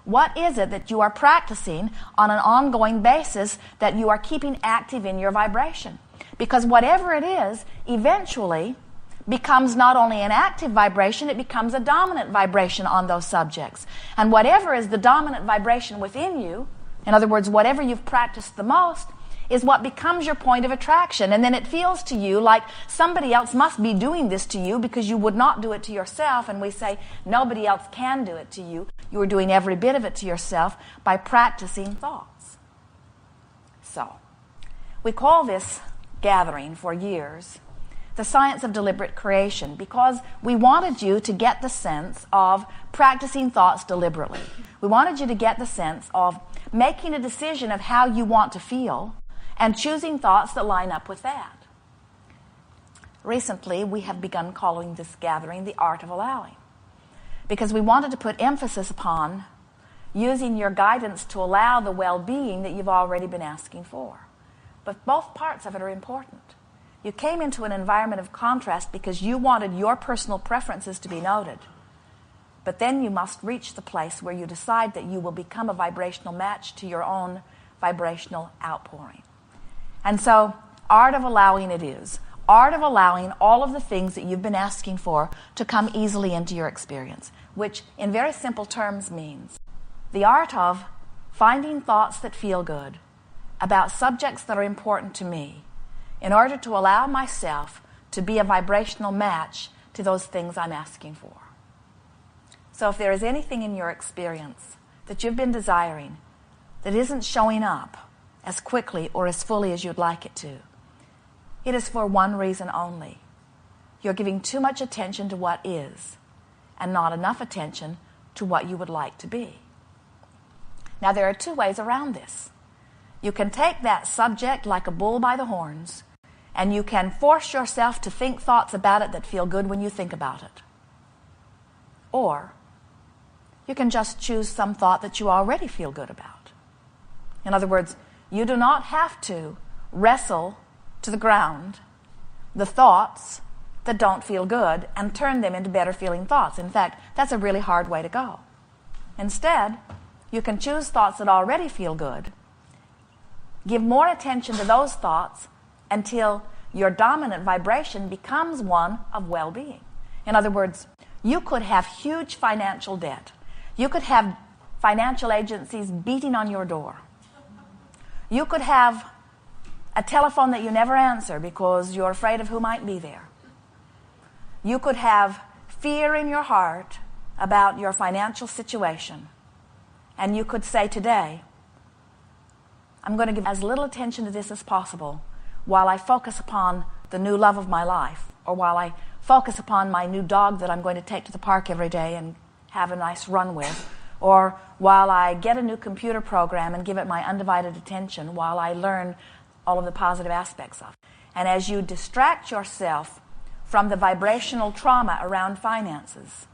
What is it that you are practicing on an ongoing basis that you are keeping active in your vibration? Because whatever it is, eventually becomes not only an active vibration, it becomes a dominant vibration on those subjects. And whatever is the dominant vibration within you, in other words, whatever you've practiced the most, is what becomes your point of attraction. And then it feels to you like somebody else must be doing this to you because you would not do it to yourself. And we say nobody else can do it to you. You are doing every bit of it to yourself by practicing thoughts. So, we call this gathering for years the science of deliberate creation, because we wanted you to get the sense of practicing thoughts deliberately. We wanted you to get the sense of making a decision of how you want to feel and choosing thoughts that line up with that. Recently, we have begun calling this gathering the art of allowing, because we wanted to put emphasis upon using your guidance to allow the well-being that you've already been asking for. But both parts of it are important. You came into an environment of contrast because you wanted your personal preferences to be noted. But then you must reach the place where you decide that you will become a vibrational match to your own vibrational outpouring. And so, art of allowing it is. Art of allowing all of the things that you've been asking for to come easily into your experience, which in very simple terms means the art of finding thoughts that feel good about subjects that are important to me in order to allow myself to be a vibrational match to those things I'm asking for. So if there is anything in your experience that you've been desiring that isn't showing up as quickly or as fully as you'd like it to, it is for one reason only. You're giving too much attention to what is and not enough attention to what you would like to be. Now, there are two ways around this. You can take that subject like a bull by the horns, and you can force yourself to think thoughts about it that feel good when you think about it. Or you can just choose some thought that you already feel good about. In other words, you do not have to wrestle to the ground the thoughts that don't feel good and turn them into better feeling thoughts. In fact, that's a really hard way to go. Instead, you can choose thoughts that already feel good, give more attention to those thoughts until your dominant vibration becomes one of well-being. In other words, you could have huge financial debt. You could have financial agencies beating on your door. You could have a telephone that you never answer because you're afraid of who might be there. You could have fear in your heart about your financial situation. And you could say today, I'm going to give as little attention to this as possible while I focus upon the new love of my life, or while I focus upon my new dog that I'm going to take to the park every day and have a nice run with, or while I get a new computer program and give it my undivided attention while I learn all of the positive aspects of it. And as you distract yourself from the vibrational trauma around finances,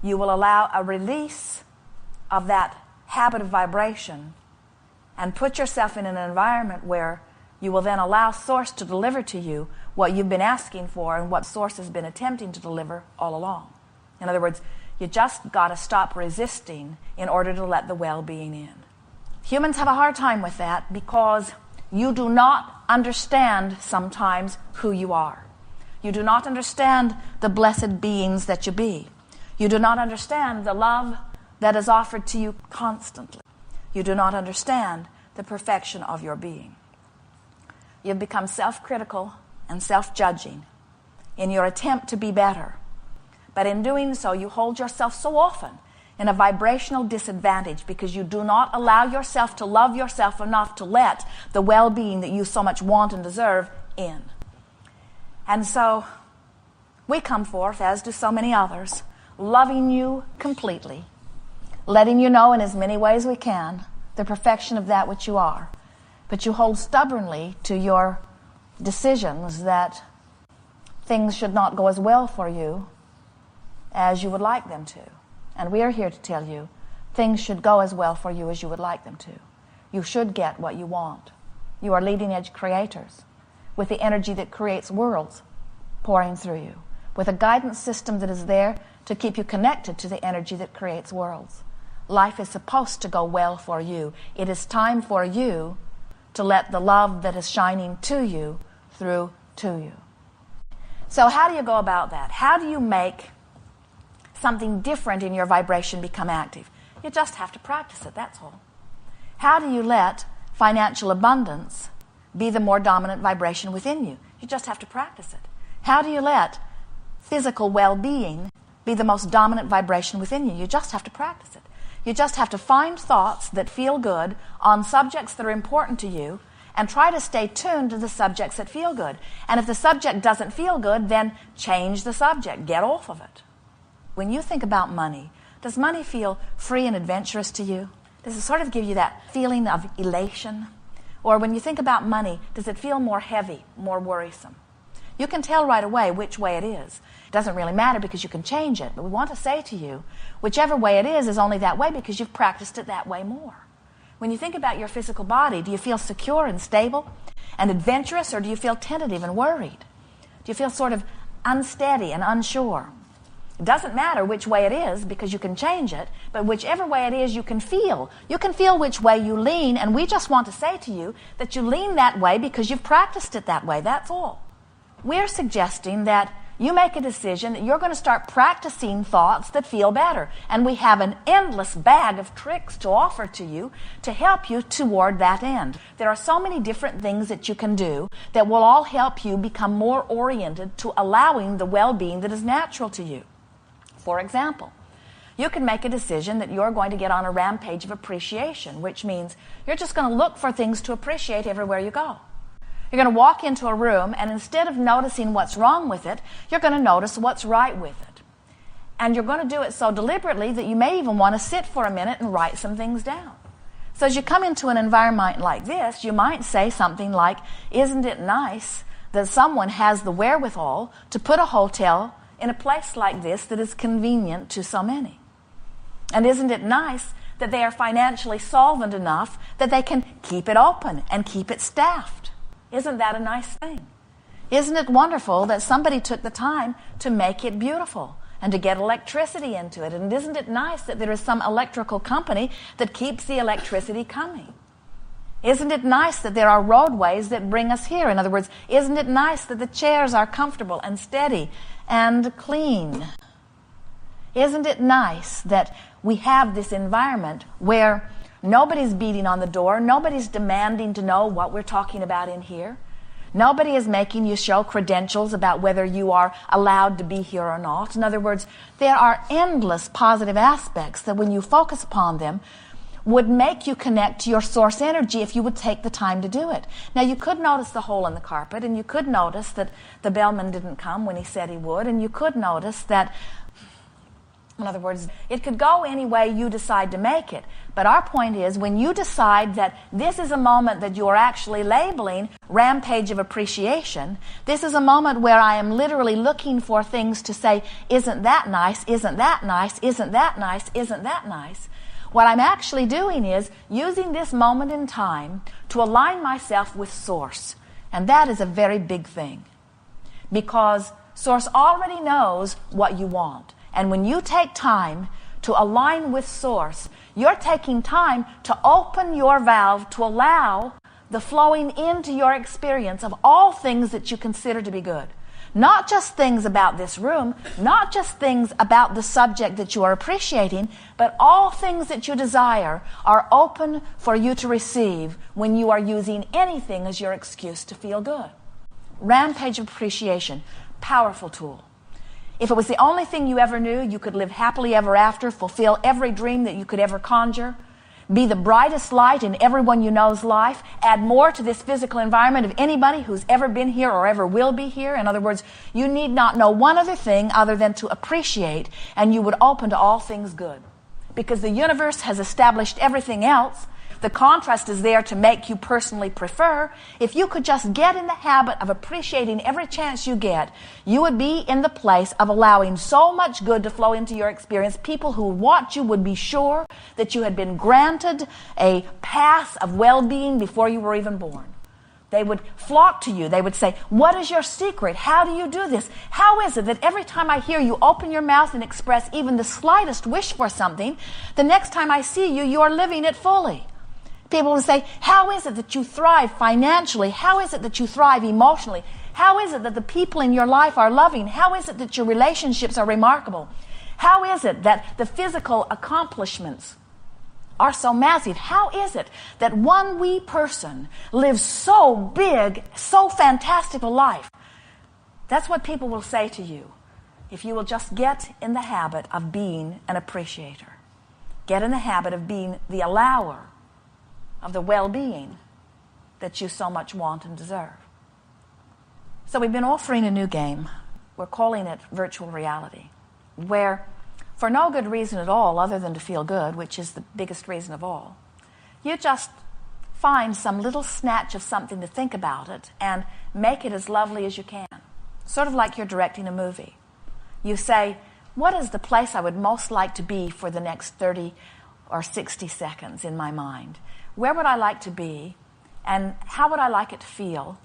you will allow a release of that habit of vibration and put yourself in an environment where you will then allow Source to deliver to you what you've been asking for and what Source has been attempting to deliver all along. In other words, you just got to stop resisting in order to let the well-being in. Humans have a hard time with that because you do not understand sometimes who you are. You do not understand the blessed beings that you be. You do not understand the love that is offered to you constantly. You do not understand the perfection of your being. You've become self-critical and self-judging in your attempt to be better. But in doing so, you hold yourself so often in a vibrational disadvantage because you do not allow yourself to love yourself enough to let the well-being that you so much want and deserve in. And so we come forth, as do so many others, loving you completely, letting you know in as many ways we can the perfection of that which you are. But you hold stubbornly to your decisions that things should not go as well for you as you would like them to. And we are here to tell you things should go as well for you as you would like them to. You should get what you want. You are leading edge creators with the energy that creates worlds pouring through you, with a guidance system that is there to keep you connected to the energy that creates worlds. life is supposed to go well for you. It is time for you to let the love that is shining to you through to you. So how do you go about that? How do you make something different in your vibration become active? You just have to practice it, that's all. How do you let financial abundance be the more dominant vibration within you? You just have to practice it. How do you let physical well-being be the most dominant vibration within you? You just have to practice it. You just have to find thoughts that feel good on subjects that are important to you and try to stay tuned to the subjects that feel good. And if the subject doesn't feel good, then change the subject. Get off of it. When you think about money, does money feel free and adventurous to you? Does it sort of give you that feeling of elation? Or when you think about money, does it feel more heavy, more worrisome? You can tell right away which way it is. It doesn't really matter because you can change it. But we want to say to you, whichever way it is only that way because you've practiced it that way more. When you think about your physical body, do you feel secure and stable and adventurous, or do you feel tentative and worried? Do you feel sort of unsteady and unsure? It doesn't matter which way it is because you can change it, but whichever way it is you can feel. You can feel which way you lean, and we just want to say to you that you lean that way because you've practiced it that way, that's all. We're suggesting that you make a decision that you're going to start practicing thoughts that feel better. And we have an endless bag of tricks to offer to you to help you toward that end. There are so many different things that you can do that will all help you become more oriented to allowing the well-being that is natural to you. For example, you can make a decision that you're going to get on a rampage of appreciation, which means you're just going to look for things to appreciate everywhere you go. You're going to walk into a room, and instead of noticing what's wrong with it, you're going to notice what's right with it. And you're going to do it so deliberately that you may even want to sit for a minute and write some things down. So as you come into an environment like this, you might say something like, isn't it nice that someone has the wherewithal to put a hotel in a place like this that is convenient to so many? And isn't it nice that they are financially solvent enough that they can keep it open and keep it staffed? Isn't that a nice thing? Isn't it wonderful that somebody took the time to make it beautiful and to get electricity into it? And isn't it nice that there is some electrical company that keeps the electricity coming? Isn't it nice that there are roadways that bring us here? In other words, isn't it nice that the chairs are comfortable and steady and clean? Isn't it nice that we have this environment where nobody's beating on the door, nobody's demanding to know what we're talking about in here, nobody is making you show credentials about whether you are allowed to be here or not. In other words, there are endless positive aspects that when you focus upon them would make you connect to your source energy if you would take the time to do it. Now, you could notice the hole in the carpet, and you could notice that the bellman didn't come when he said he would, and you could notice that, in other words, it could go any way you decide to make it. But our point is, when you decide that this is a moment that you are actually labeling rampage of appreciation, this is a moment where I am literally looking for things to say, isn't that nice, isn't that nice, isn't that nice, isn't that nice? What I'm actually doing is using this moment in time to align myself with Source. And that is a very big thing, because Source already knows what you want. And when you take time to align with Source, you're taking time to open your valve to allow the flowing into your experience of all things that you consider to be good. Not just things about this room, not just things about the subject that you are appreciating, but all things that you desire are open for you to receive when you are using anything as your excuse to feel good. Rampage of appreciation, powerful tool. If it was the only thing you ever knew, you could live happily ever after, fulfill every dream that you could ever conjure, be the brightest light in everyone you know's life, add more to this physical environment of anybody who's ever been here or ever will be here. In other words, you need not know one other thing other than to appreciate, and you would open to all things good. Because the universe has established everything else. The contrast is there to make you personally prefer. If you could just get in the habit of appreciating every chance you get, you would be in the place of allowing so much good to flow into your experience. People who would watch you would be sure that you had been granted a path of well-being before you were even born. They would flock to you. They would say, what is your secret? How do you do this? How is it that every time I hear you open your mouth and express even the slightest wish for something, the next time I see you, you are living it fully? People would say, how is it that you thrive financially? How is it that you thrive emotionally? How is it that the people in your life are loving? How is it that your relationships are remarkable? How is it that the physical accomplishments are so massive? How is it that one wee person lives so big, so fantastic a life? That's what people will say to you if you will just get in the habit of being an appreciator. Get in the habit of being the allower of the well-being that you so much want and deserve. So we've been offering a new game. We're calling it virtual reality, where for no good reason at all other than to feel good, which is the biggest reason of all, you just find some little snatch of something to think about it and make it as lovely as you can. Sort of like you're directing a movie. You say, what is the place I would most like to be for the next 30 or 60 seconds in my mind? Where would I like to be? And how would I like it to feel?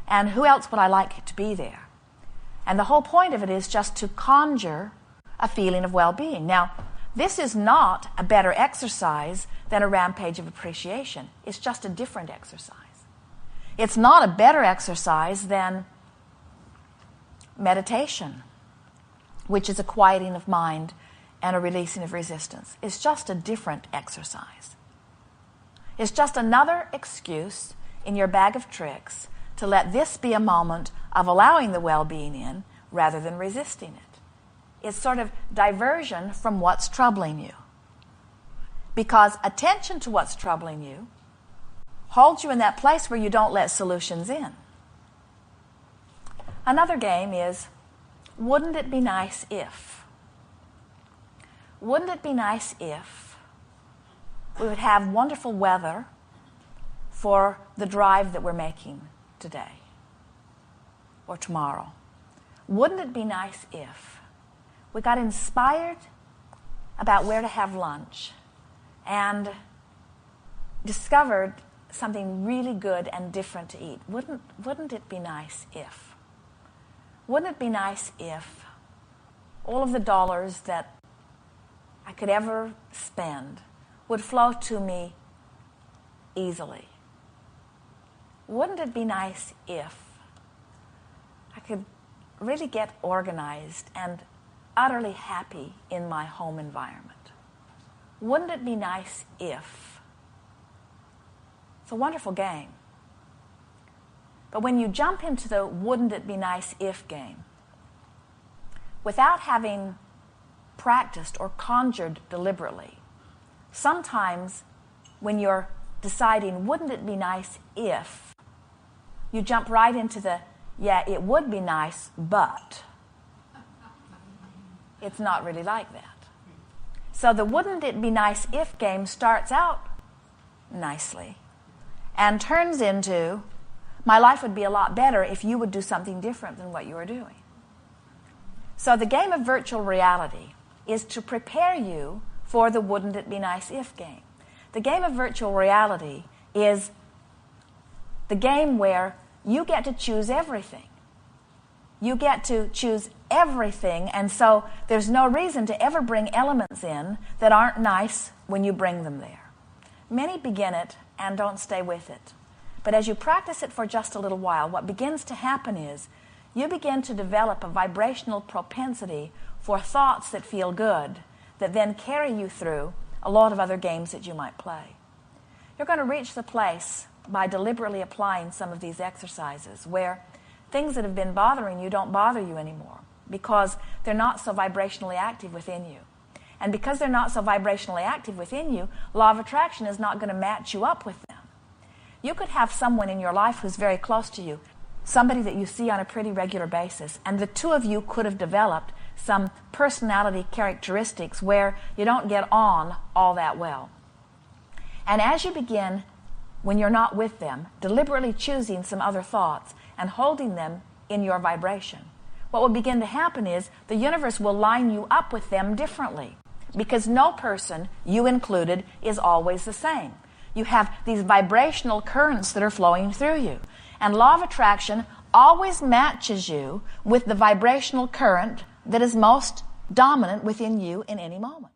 And who else would I like to be there? And the whole point of it is just to conjure a feeling of well-being. Now, this is not a better exercise than a rampage of appreciation. It's just a different exercise. It's not a better exercise than meditation, which is a quieting of mind and a releasing of resistance. It's just a different exercise. It's just another excuse in your bag of tricks to let this be a moment of allowing the well-being in rather than resisting it. It's sort of diversion from what's troubling you. Because attention to what's troubling you holds you in that place where you don't let solutions in. Another game is, wouldn't it be nice if? Wouldn't it be nice if we would have wonderful weather for the drive that we're making today or tomorrow? Wouldn't it be nice if we got inspired about where to have lunch and discovered something really good and different to eat? Wouldn't it be nice if? Wouldn't it be nice if all of the dollars that I could ever spend would flow to me easily? Wouldn't it be nice if I could really get organized and utterly happy in my home environment? Wouldn't it be nice if? It's a wonderful game. But when you jump into the wouldn't it be nice if game, without having practiced or conjured deliberately, sometimes when you're deciding wouldn't it be nice if, you jump right into the yeah, it would be nice, but it's not really like that. So the wouldn't it be nice if game starts out nicely and turns into my life would be a lot better if you would do something different than what you are doing. So the game of virtual reality is to prepare you for the wouldn't it be nice if game. The game of virtual reality is the game where you get to choose everything. You get to choose everything, and so there's no reason to ever bring elements in that aren't nice when you bring them there. Many begin it and don't stay with it. But as you practice it for just a little while, what begins to happen is you begin to develop a vibrational propensity for thoughts that feel good, that then carry you through a lot of other games that you might play. You're going to reach the place by deliberately applying some of these exercises where things that have been bothering you don't bother you anymore because they're not so vibrationally active within you. And because they're not so vibrationally active within you, law of attraction is not going to match you up with them. You could have someone in your life who's very close to you, somebody that you see on a pretty regular basis, and the two of you could have developed some personality characteristics where you don't get on all that well. And as you begin, when you're not with them, deliberately choosing some other thoughts and holding them in your vibration, what will begin to happen is the universe will line you up with them differently because no person, you included, is always the same. You have these vibrational currents that are flowing through you. And law of attraction always matches you with the vibrational current that is most dominant within you in any moment.